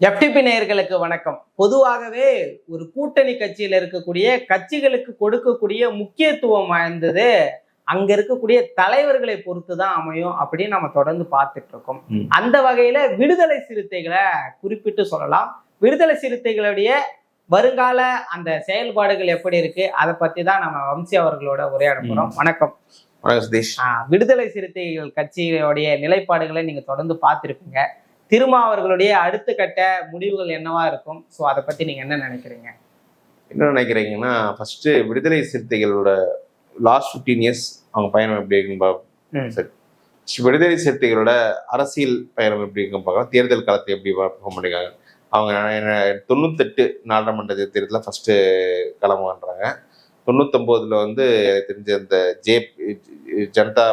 FTP நேயர்களுக்கு வணக்கம். பொதுவாகவே ஒரு கூட்டணி கட்சியில இருக்கக்கூடிய கட்சிகளுக்கு கொடுக்கக்கூடிய முக்கியத்துவம் வாய்ந்தது அங்க இருக்கக்கூடிய தலைவர்களை பொறுத்து தான் அமையும் அப்படின்னு நம்ம தொடர்ந்து பார்த்துட்டு இருக்கோம். அந்த வகையில விடுதலை சிறுத்தைகளை குறிப்பிட்டு சொல்லலாம். விடுதலை சிறுத்தைகளுடைய வருங்கால அந்த செயல்பாடுகள் எப்படி இருக்கு அதை பத்தி தான் நம்ம வம்சி அவர்களோட உரையாட போறோம். வணக்கம். விடுதலை சிறுத்தைகள் கட்சியுடைய நிலைப்பாடுகளை நீங்க தொடர்ந்து பார்த்திருப்பீங்க. திருமாவர்களுடைய அடுத்த கட்ட முடிவுகள் என்னவா இருக்கும்? ஸோ அதை பத்தி நீங்க என்ன நினைக்கிறீங்க? என்ன நினைக்கிறீங்கன்னா, ஃபர்ஸ்ட் விடுதலை சிறுத்தைகளோட லாஸ்ட் 15 இயர்ஸ் அவங்க பயணம் எப்படி இருக்குன்னு சரி, விடுதலை சிறுத்தைகளோட அரசியல் பயணம் எப்படி இருக்குன்னு பார்க்கலாம். தேர்தல் காலத்தை எப்படி பார்க்க பண்ணிருக்காங்க. அவங்க 98 நாடாளுமன்ற தேர்தலில் ஃபர்ஸ்ட் களம் பண்றாங்க. 99 வந்து எனக்கு தெரிஞ்ச அந்த ஜனதா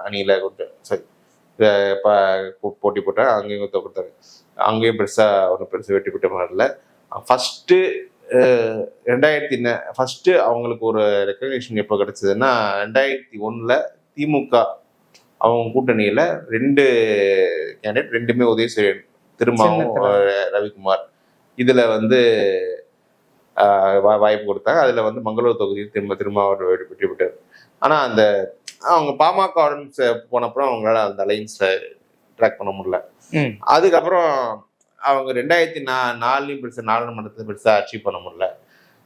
அணியில சரி போட்டி போட்டாங்க. அங்கேயும் கொடுத்தாங்க. அங்கேயும் பெருசா வெற்றி பெற்ற மாதிரி இல்லை. ஃபர்ஸ்ட் 2000 ஃபர்ஸ்ட் அவங்களுக்கு ஒரு ரெக்கக்னிஷன் எப்போ கிடைச்சதுன்னா 2001 திமுக அவங்க கூட்டணியில 2 கேண்டிடேட், ரெண்டுமே உதயசூரியன், திருமாவும் ரவிக்குமார், இதுல வந்து வாய்ப்பு கொடுத்தாங்க. அதுல வந்து மங்களூர் தொகுதியில் திரும்ப வெற்றி பெற்றார். ஆனா அந்த அவங்க பாமகவுடன் போனப்புறம் அவங்களால அந்த அலைன்ஸ்ல ட்ராக் பண்ண முடியல. அதுக்கப்புறம் அவங்க 2004 பெருசா நாடாளுமன்றத்தை பெருசா அச்சீவ் பண்ண முடியல.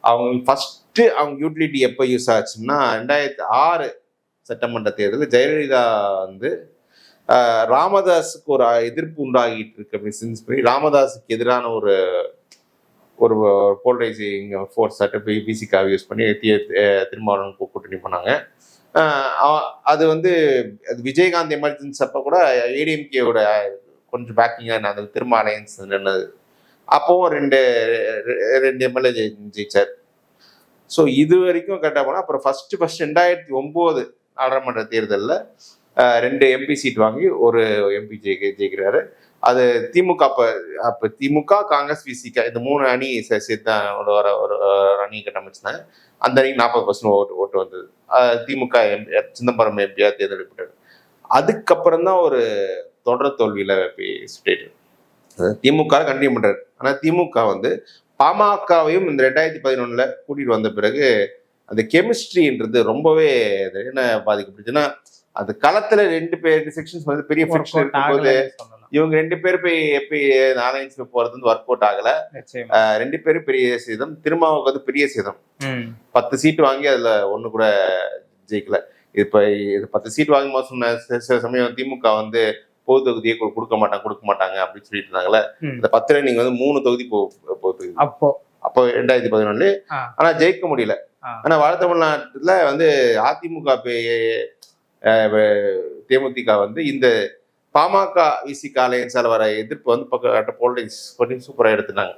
அவங்க ஃபர்ஸ்ட் அவங்க யூட்டிலிட்டி எப்போ யூஸ் ஆச்சுன்னா 2006 சட்டமன்ற தேர்தலில் ஜெயலலிதா வந்து ராமதாஸுக்கு ஒரு எதிர்ப்பு உண்டாகிட்டு இருக்கு அப்படின்னு சென்ஸ் பண்ணி ராமதாஸுக்கு எதிரான ஒரு ஒரு போலரைசிங் ஃபோர்ஸ் பிசிக்காக யூஸ் பண்ணி திருமாவளவன் கூட்டணி பண்ணாங்க. அது வந்து விஜயகாந்த் எமர்ஜென்சி அப்போ கூட ஏடிஎம்கேவோட கொஞ்சம் பேக்கிங்காக அந்த திரும்ப அலையன்ஸ் நின்னது. அப்போவும் ரெண்டு எம்எல்ஏ ஜெயிச்சார். ஸோ இது வரைக்கும் கரெக்டாக போனால் அப்புறம் ஃபர்ஸ்ட் 2009 நாடாளுமன்ற தேர்தலில் 2 எம்பி சீட் வாங்கி ஒரு எம்பி ஜெயிக்கிறாரு. அது திமுக அப்போ திமுக, காங்கிரஸ், விசிக இந்த 3 அணி சேர்த்து ஒரு அணி கட்டமைச்சினாங்க. அந்த அணிக்கு 40% ஓட்டு வந்தது. திமுக சிதம்பரம் எம்பியா தேர்ந்தெடுக்கப்பட்டார். அதுக்கப்புறம் தான் ஒரு தொடர் தோல்வியில சுட்டிட்டு திமுக கண்டினியூ பண்றாரு. ஆனா திமுக வந்து பாமகவையும் இந்த 2011 கூட்டிட்டு வந்த பிறகு அந்த கெமிஸ்ட்ரின்றது ரொம்பவே என்ன பாதிக்கப்படுச்சுன்னா, அந்த களத்துல 2 செக்ஷன்ஸ் வந்து பெரிய ஃபிக்ஷன் இருக்கும்போது இவங்க 2 பேர் போய் அலைன்ஸ்ல போறது வந்து ஒர்க் அவுட் ஆகல. 2 பேரும் பெரிய சேதம். திருமாவுக்கு வந்து பெரிய சேதம். 10 சீட் வாங்கி அதுல 1 கூட ஜெயிக்கல. இப்ப 10 சீட் வாங்கி சொன்ன சமயம் திமுக வந்து பொது தொகுதியை கொடுக்க மாட்டாங்க அப்படின்னு சொல்லிட்டு இருந்தாங்கல்ல. இந்த 10ல நீங்க வந்து 3 தொகுதி போகுது அப்போ 2011. ஆனா ஜெயிக்க முடியல. ஆனா வட தமிழ்நாட்டுல வந்து அதிமுக தேமுதிக வந்து இந்த பாமக விசிக அலையன்ஸால வர எதிர்ப்பு வந்து போலரைஸ் பண்ணி சூப்பரா எடுத்துட்டாங்க.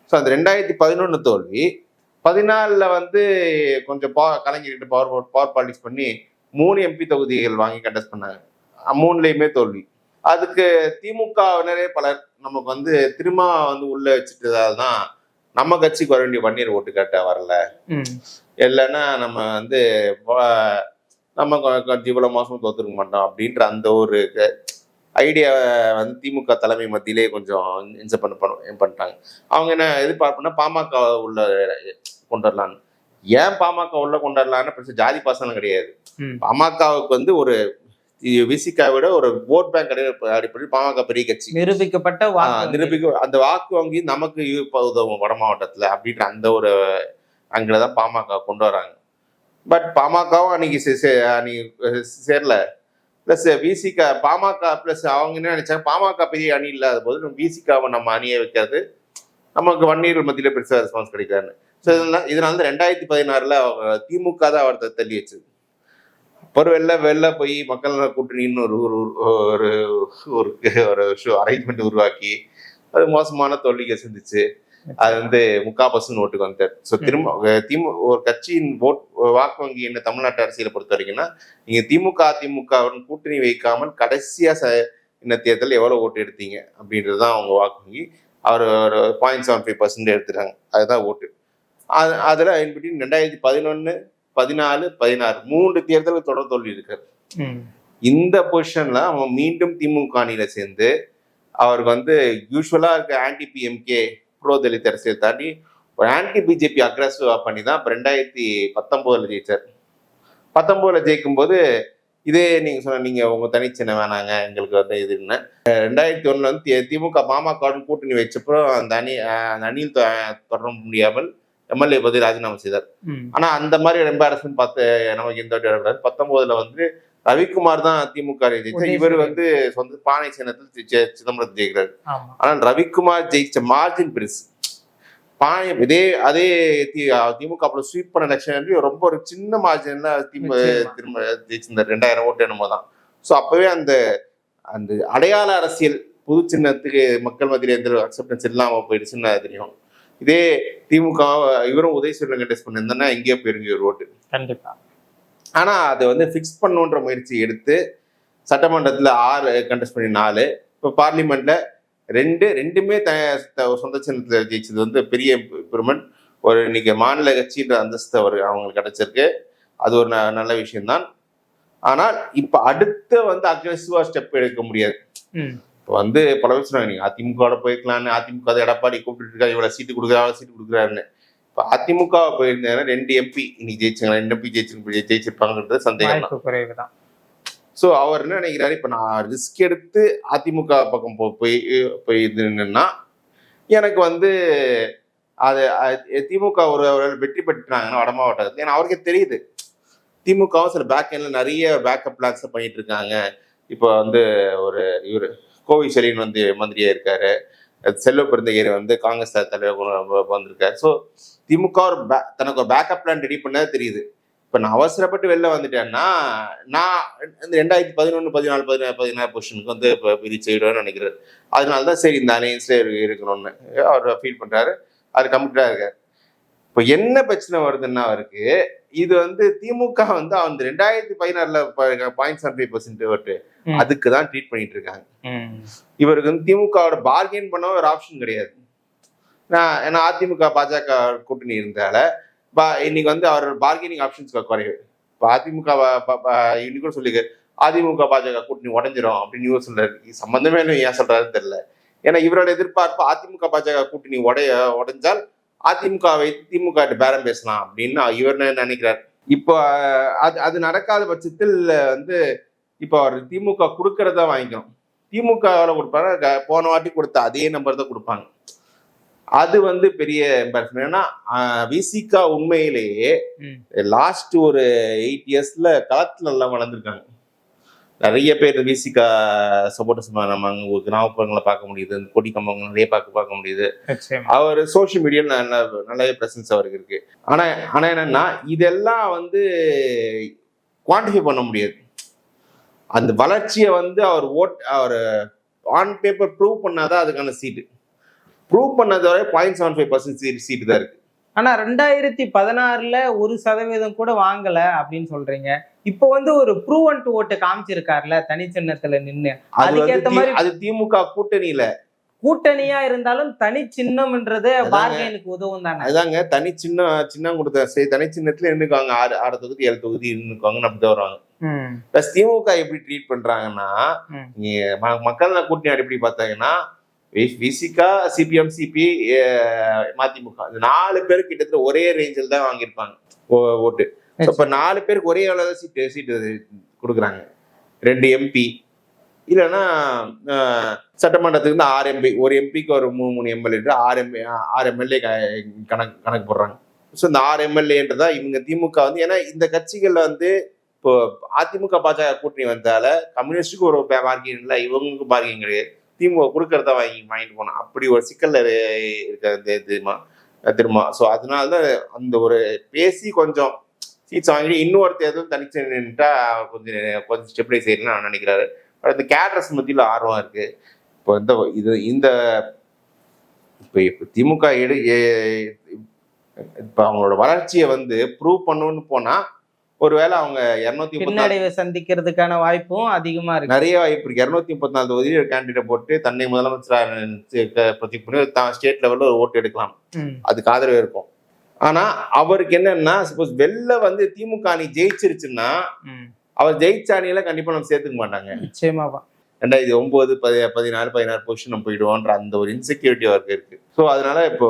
ஸோ அந்த 2011 தோல்வி 14 வந்து கொஞ்சம் கலைஞர்கிட்ட பவர் பாலிடிக்ஸ் பண்ணி 3 எம்பி தொகுதிகள் வாங்கி கண்டெஸ்ட் பண்ணாங்க. 3லயுமே தோல்வி. அதுக்கு திமுகவினரே பலர் நமக்கு வந்து திரும்ப வந்து உள்ள வச்சுட்டதால்தான் நம்ம கட்சிக்கு வர வேண்டிய வன்னியர் ஓட்டு கேட்ட வரல, இல்லைன்னா நம்ம வந்து நம்ம இவ்வளவு மாசம் தோத்துருக்க மாட்டோம் அப்படின்ற அந்த ஒரு ஐடியா வந்து திமுக தலைமை மத்தியிலே கொஞ்சம் பண்ணிட்டாங்க. அவங்க என்ன எதிர்பார்ப்புனா பாமக உள்ள கொண்டு வரலான்னு. ஏன் பாமக உள்ள கொண்டு வரலான்னு பெருசா ஜாதி பாசனம் கிடையாது. பாமகவுக்கு வந்து ஒரு விசிகா விட ஒரு ஓட் பேங்க் அடிப்படை பாமக பெரிய கட்சி, நிரூபிக்க அந்த வாக்கு வங்கி நமக்கு உதவும் வட மாவட்டத்துல அப்படின்ற அந்த ஒரு அங்கதான் பாமக கொண்டு வராங்க. பட் பாமகவும் அன்னைக்கு சேரல. பிளஸ் விசிகா பாமக பிளஸ் அவங்க என்ன நினைச்சாங்க, பாமக பெரிய அணி இல்லாத போது விசிகாவை நம்ம அணியை வைக்காது, நமக்கு வன்னியர்கள் மத்தியில பெருசா ரெஸ்பான்ஸ் கிடைக்காதுன்னு. ஸோ இதனால 2016 அவங்க திமுக தான் அவரை தள்ளி வச்சது. அப்புறம் வெளில போய் மக்கள் கூட்டணின்னு ஒரு அரேஞ்ச்மெண்ட் உருவாக்கி அது மோசமான தோல்வியை சந்திச்சு அது வந்து 3/4% ஓட்டுக்கு வந்துட்டார். ஸோ திரும்ப ஒரு கட்சியின் வாக்கு வங்கி என்ன தமிழ்நாட்டு அரசியலை பொறுத்த வரைக்கும்னா, நீங்க அதிமுகவுடன் கூட்டணி வைக்காமல் கடைசியா இந்த தேர்தல் எவ்வளவு ஓட்டு எடுத்தீங்க அப்படின்றதுதான் அவங்க வாக்கு வங்கி. அவர் ஒரு 0.75% எடுத்துட்டாங்க. அதுதான் ஓட்டு. அதுல 2011, 14, 16 3 தேர்தல் தொடர் தோல்வி இருக்காரு. இந்த பொசிஷன்ல அவன் மீண்டும் திமுக அணியில சேர்ந்து அவருக்கு வந்து யூஸ்வலா இருக்க ஆன்டி பிஎம்கே ப்ரோ தலித் அரசியல் தாண்டி ஒரு ஆன்டி பிஜேபி அக்ரஸிவா பண்ணி தான் இப்போ 2019 ஜெயிச்சார். 19 ஜெயிக்கும் போது இதே நீங்க சொன்ன நீங்க உங்க தனிச்சின்ன வேணாங்க எங்களுக்கு வந்து இதுன்னு 2001 வந்து திமுக பாமக கூட்டணி வச்சப்போ அந்த அணியில் தொடர முடியாமல் எம்எல்ஏ பதவி ராஜினாமா செய்தார். ஆனா அந்த மாதிரி எம்பாரஸ்மெண்ட் பார்த்து நமக்கு எந்த வரக்கூடாது. 19 வந்து ரவிக்குமார் தான் திமுக ஜெயிச்சார். இவர் வந்து சொந்த பானை சின்னத்தில் சிதம்பரத்தில் ஜெயிக்கிறார். ஆனால் ரவிக்குமார் ஜெயிச்ச மார்ஜின் பெருசு. பானை அதே திமுக ஸ்வீப் பண்ண எலெக்ஷன் ரொம்ப ஒரு சின்ன மார்ஜின்ல திரும்ப ஜெயிச்சிருந்தார். 2000 ஓட்டு என்னமோ தான். ஸோ அப்பவே அந்த அந்த அடையாள அரசியல் புது சின்னத்துக்கு மக்கள் மத்தியில் எந்த அக்செப்டன்ஸ் இல்லாமல் போயிடுச்சுன்னு தெரியும். இதே திமுக இவரும் உதயசூரியன் கண்டெஸ்ட் பண்ணியிருந்தா எங்கேயோ போயிருங்க ஒரு ஓட்டு கண்டிப்பா. ஆனா அதை வந்து ஃபிக்ஸ் பண்ணுன்ற முயற்சி எடுத்து சட்டமன்றத்துல 6 கண்டெஸ்ட் பண்ணி 4, இப்போ பார்லிமெண்ட்ல ரெண்டுமே சொந்த சின்னத்தில் ஜெயிச்சது வந்து பெரிய இம்ப்ரூவ்மெண்ட். ஒரு இன்னைக்கு மாநில கட்சின்ற அந்தஸ்து அவங்களுக்கு கிடைச்சிருக்கு. அது ஒரு நல்ல விஷயம்தான். ஆனால் இப்ப அடுத்த வந்து அக்ரெசிவா ஸ்டெப் எடுக்க முடியாது. இப்போ வந்து பல பேர் சொன்னாங்க நீங்க அதிமுக போயிருக்கலான்னு. அதிமுக எடப்பாடி கூப்பிட்டு இருக்காரு, இவ்வளவு சீட்டு கொடுக்குறாரு அவ்வளவு சீட்டு கொடுக்குறாருன்னு. இப்போ அதிமுக போயிருந்தாங்கன்னா 2 எம்பி இன்னைக்கு ஜெயிச்சாங்க. 2 எம்பி ஜெயிச்சிருப்பாங்கன்றது சந்தேகம் குறைவுதான். ஸோ அவர் என்ன நினைக்கிறாரு, இப்போ நான் ரிஸ்க் எடுத்து அதிமுக பக்கம் போய் இதுன்னா எனக்கு வந்து அது திமுக ஒரு வெற்றி பெற்றாங்கன்னா வட மாவட்டத்தில், ஏன்னா அவருக்கே தெரியுது திமுகவும் சில பேக் எண்ட்ல நிறைய பேக்கப் பிளான்ஸ் பண்ணிட்டு இருக்காங்க. இப்போ வந்து இவர் கோவிச்செலியன் வந்து மந்திரியா இருக்காரு, செல்வ பெருந்தகையர் வந்து காங்கிரஸ் தலைவர் வந்திருக்காரு. ஸோ திமுக தனக்கு ஒரு பேக்கப் பிளான் ரெடி பண்ணது தெரியுது. இப்போ நான் அவசரப்பட்டு வெளில வந்துட்டேன்னா நான் இந்த 2011, 14, 16 பொசிஷனுக்கு வந்து இப்போ ரீச் ஆகிடுவேன்னு நினைக்கிறாரு. அதனாலதான் சரி இந்த அலையன்ஸ்ல இருக்கணும்னு அவர் ஃபீல் பண்றாரு. அது கமிட்டடா இருக்காரு. இப்போ என்ன பிரச்சனை வருதுன்னா அவருக்கு இது வந்து திமுக வந்து அந்த 2016 0.75% ஓட்டு அதுக்கு தான் ட்ரீட் பண்ணிட்டு இருக்காங்க. இவருக்கு வந்து திமுகவோட பார்கெயின் பண்ண ஒரு ஆப்ஷன் கிடையாது. ஏன்னா அதிமுக பாஜக கூட்டணி இருந்தால இன்னைக்கு வந்து அவர் பார்கெனிங் ஆப்ஷன்ஸ் குறைவு. இப்போ அதிமுக இன்னைக்கு கூட சொல்லிக்க அதிமுக பாஜக கூட்டணி உடஞ்சிரும் அப்படின்னு இவர் சொல்றாரு. சம்பந்தமே ஏன் சொல்றாருன்னு தெரியல. ஏன்னா இவரோட எதிர்பார்ப்பு அதிமுக பாஜக கூட்டணி உடைஞ்சால் அதிமுக வைத்து திமுக பேரம் பேசலாம் அப்படின்னு இவர் நினைக்கிறார். இப்போ அது நடக்காத பட்சத்தில் வந்து இப்போ அவர் திமுக கொடுக்கறத வாங்கிக்கணும். திமுக கொடுப்பாரு, போன வாட்டி கொடுத்த அதே நம்பர் தான் கொடுப்பாங்க. அது வந்து பெரிய எம்பாரஸ்மெண்ட். ஏன்னா விசிகா உண்மையிலேயே லாஸ்ட் ஒரு 8 இயர்ஸ்ல களத்துல நல்லா வளர்ந்துருக்காங்க. நிறைய பேர் விசிகா சப்போர்ட்டர்ஸ் நம்ம கிராமப்புறங்களை பார்க்க முடியுது, கொடி கம்பங்கள் நிறைய பார்க்க முடியுது. அவர் சோசியல் மீடியால நல்லாவே பிரசன்ஸ் அவருக்கு இருக்கு. ஆனா என்னன்னா இதெல்லாம் வந்து குவான்டிஃபை பண்ண முடியாது. அந்த வளர்ச்சியை வந்து அவர் ஆன் பேப்பர் ப்ரூவ் பண்ணாதான் அதுக்கான சீட்டு. ப்ரூவ் பண்ணது வரை 0.75% சீட்டு தான் இருக்கு. ஆனா 2016 1% கூட வாங்கல அப்படின்னு சொல்றீங்க. இப்போ வந்து ஒரு ப்ரூவன் டு ஓட்டு காமிச்சிருக்காருல தனி சின்னத்துல நின்னு. அதுக்கேற்ற மாதிரி அது திமுக கூட்டணியா இருந்தாலும் தனி சின்னம்ன்றது பார்கெயினுக்கு உதவும் தானே. அதுதாங்க தனி சின்னம் கொடுத்தா சரி, தனி சின்னத்துல இருந்துக்குவாங்க. 6 தொகுதி 7 தொகுதி இருந்துக்குவாங்க, அப்படிதான் வருவாங்க. பிளஸ் திமுக எப்படி ட்ரீட் பண்றாங்கன்னா மக்கள் கூட்டணி எப்படி பார்த்தாங்கன்னா விசிகா, சிபிஎம், சிபி, மதிமுக 4 பேருக்கு கிட்டத்தட்ட ஒரே ரேஞ்சில் தான் வாங்கியிருப்பாங்க ஓட்டு. இப்ப 4 பேருக்கு ஒரே அளவு சீட்டு கொடுக்குறாங்க. 2 எம்பி இல்லைன்னா சட்டமன்றத்துக்கு வந்து 6 எம்பி, ஒரு எம்பிக்கு ஒரு 3 எம்எல்ஏ 6 எம்எல்ஏ கணக்கு போடுறாங்க. ஸோ இந்த 6 எம்எல்ஏன்றதா இவங்க திமுக வந்து, ஏன்னா இந்த கட்சிகள்ல வந்து இப்போ அதிமுக பாஜக கூட்டணி வந்தால கம்யூனிஸ்டுக்கு ஒரு பார்க்கிங் இல்லை, இவங்களுக்கு பார்க்கிங் கிடையாது. திமுக கொடுக்கறத வாங்கிட்டு போனோம். அப்படி ஒரு சிக்கல்ல இருக்க திரும்ப. ஸோ அதனாலதான் அந்த ஒரு பேசி கொஞ்சம் சீட்ஸ் வாங்கி இன்னொரு தேர்தல் தனிச்சு நின்றுட்டா கொஞ்சம் ஸ்டெபிலைஸ் ஆயிடுன்னு நான் நினைக்கிறாரு. இந்த கேட்ரஸ் மத்தியில் ஆர்வம் இருக்கு. இப்போ இந்த இப்போ திமுக இப்போ அவங்களோட வளர்ச்சியை வந்து ப்ரூவ் பண்ணணும்னு போனா ஒருவேளை அவங்க 234 சந்திக்கிறதுக்கான வாய்ப்பும் அதிகமா இருக்கு. நிறைய வாய்ப்பு இருக்கு. 234 தொகுதியில் ஒரு கேண்டிடேட் போட்டு தன்னை முதலமைச்சர் பிரதிக் பண்ணி ஸ்டேட் லெவல்ல ஒரு ஓட்டு எடுக்கலாம். அதுக்கு ஆதரவு இருக்கும். ஆனா அவருக்கு என்னன்னா சப்போஸ் வெளில வந்து திமுக அணி ஜெயிச்சிருச்சுன்னா அவர் ஜெயிச்ச அணியில கண்டிப்பா நம்ம சேர்த்துக்க மாட்டாங்க. நிச்சயமாவா. 2009 16 பொசிஷன் நம்ம போயிடுவோன்ற அந்த ஒரு இன்செக்யூரிட்டி அவருக்கு இருக்கு. ஸோ அதனால இப்போ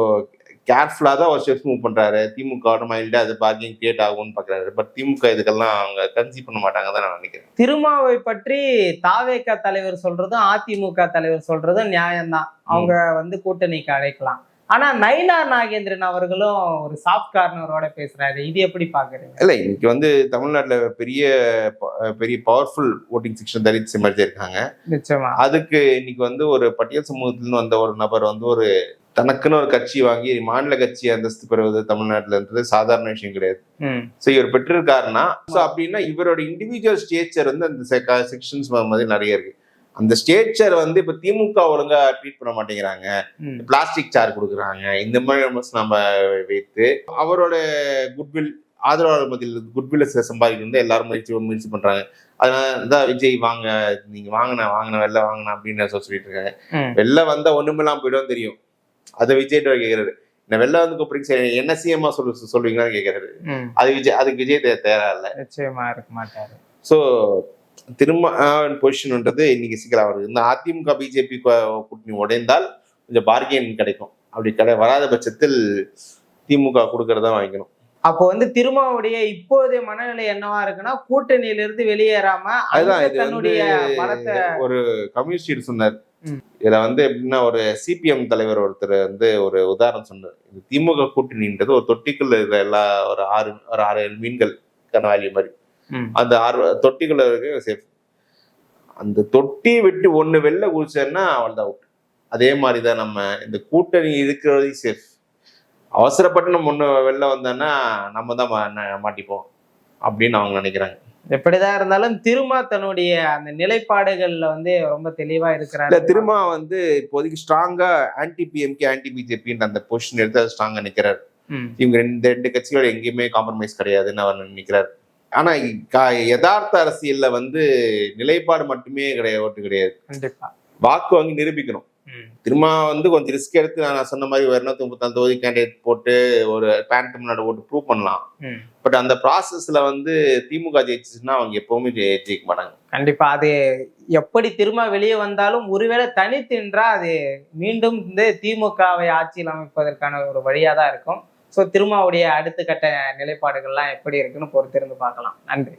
கேர்ஃபுல்லாக தான் ஒரு ஸ்டெப்ஸ் மூவ் பண்றாரு. திமுக மைல்டா அது பார்க்கிங் கிரியேட் ஆகும்னு பாக்குறாரு. பட் திமுக இதுக்கெல்லாம் அவங்க கன்சீவ் பண்ண மாட்டாங்க தான் நான் நினைக்கிறேன். திருமாவை பற்றி தாவேக தலைவர் சொல்றதும் அதிமுக தலைவர் சொல்றதும் நியாயம்தான். அவங்க வந்து கூட்டணிக்கு அழைக்கலாம். ஆனா நயினார் நாகேந்திரன் அவர்களும் ஒரு சாஃப்ட் கார்னரோட பேசுறாரு. இது எப்படி பாக்குறீங்க? இல்ல இன்னைக்கு வந்து தமிழ்நாட்டுல பெரிய பெரிய பவர்ஃபுல் ஓட்டிங் செக்ஷன் தலித் எமர்ஜி இருக்காங்க. நிச்சயமா. அதுக்கு இன்னைக்கு வந்து ஒரு பட்டியல் சமூகத்திலிருந்து வந்த ஒரு நபர் வந்து ஒரு தனக்குன்னு ஒரு கட்சி வாங்கி மாநில கட்சி அந்தஸ்து பெறுவது தமிழ்நாட்டுல இருந்தது சாதாரண விஷயம் கிடையாது. ஸோ இவர் பெற்றிருக்காருன்னா ஸோ அப்படின்னா இவரோட இண்டிவிஜுவல் ஸ்டேச்சர் வந்து அந்த செக்ஷன்ஸ் மாதிரி நிறைய இருக்கு. அந்த ஸ்டேச்சர் வந்து இப்ப திமுக ஒழுங்கா ட்ரீட் பண்ண மாட்டேங்கிறாங்க, பிளாஸ்டிக் சேர் கொடுக்குறாங்க, இந்த மாதிரி நம்ம வைத்து அவரோட குட்வில் ஆதரவாளர் மத்தியில் குட்வில் சம்பாதிக்கணும் எல்லாரும் முயற்சி பண்றாங்க. அதனாலதான் விஜய் வாங்க, நீங்க வாங்கின வெளில வாங்கின அப்படின்னு சொல்லிட்டு இருக்காங்க. வெளில வந்தா ஒண்ணுமெல்லாம் போயிடும் தெரியும். அதை விஜய் கேட்கறாரு, என்ன வெளில வந்து கூப்பிடுங்க என்ன சிஎம்மா சொல்லுவீங்களான்னு கேட்கறாரு. அதுக்கு விஜய் தயாரா இல்ல, நிச்சயமா இருக்க மாட்டாரு. ஸோ திரும்ப பொசிஷன்ன்றது இன்னைக்கு சிக்கலா வருது. இந்த அதிமுக பிஜேபி கூட்டணி உடைந்தால் கொஞ்சம் பார்கெயின் கிடைக்கும். அப்படி வராத பட்சத்தில் திமுக கொடுக்கறதா வாங்கிக்கணும். அப்போ வந்து திருமாவுடைய இப்போதைய மனநிலை என்னவா இருக்குன்னா, கூட்டணியிலிருந்து வெளியேறாம தன்னுடைய பலத்தை ஒரு கம்யூனிஸ்ட் சொன்னார். இதுல வந்து எப்படின்னா ஒரு சிபிஎம் தலைவர் ஒருத்தர் வந்து ஒரு உதாரணம் சொன்னார். இந்த திமுக கூட்டணின்றது ஒரு தொட்டிக்குள்ள இருக்கிற எல்லா ஒரு 6-7 மீன்கள் கனவாலி மாதிரி. அந்த 6 தொட்டிக்குள்ள இருக்க சேஃப். அந்த தொட்டி விட்டு ஒண்ணு வெளில குடிச்சேன்னா அவள்தான் அவுட். அதே மாதிரிதான் நம்ம இந்த கூட்டணி இருக்கிறது சேஃப். அவசரப்பட்டு நம்ம ஒண்ணு வெளில வந்தோன்னா நம்ம தான் மாட்டிப்போம் அப்படின்னு அவங்க நினைக்கிறாங்க. எப்படிதான் இருந்தாலும் திருமா தன்னுடைய அந்த நிலைப்பாடுகள்ல வந்து ரொம்ப தெளிவா இருக்கிறாரு. திருமா வந்து இப்போதைக்கு ஸ்ட்ராங்கா ஆன்டி பிஎம்கே ஆன்டி பிஜேபின்ற அந்த பொசிஷன் எடுத்து ஸ்ட்ராங்கா நிக்கிறாரு. இவங்க ரெண்டு கட்சியோட எங்கேயுமே காம்ப்ரமைஸ் கிடையாதுன்னு அவர் நினைக்கிறாரு. ஆனா யதார்த்த அரசியல்ல வந்து நிலைப்பாடு மட்டுமே கிடையாது. கண்டிப்பா வாக்கு வாங்கி நிரூபிக்கணும். திரும்ப வந்து கொஞ்சம் ரிஸ்க் எடுத்து நான் சொன்ன மாதிரி 234 தொகுதி கேண்டிடேட் போட்டு ஒரு பேன் தமிழ்நாடு ஓட்டு ப்ரூவ் பண்ணலாம். பட் அந்த ப்ராசஸ்ல வந்து திமுக ஜெயிச்சுன்னா அவங்க எப்பவுமே ஜெயிக்க மாட்டாங்க. கண்டிப்பா அது எப்படி திரும்ப வெளியே வந்தாலும் ஒருவேளை தனித்தின்றா அது மீண்டும் இந்த திமுகவை ஆட்சியில் அமைப்பதற்கான ஒரு வழியா தான் இருக்கும். ஸோ திருமாவுடைய அடுத்த கட்ட நிலைப்பாடுகள்லாம் எப்படி இருக்குன்னு பொறுத்திருந்து பார்க்கலாம். நன்றி.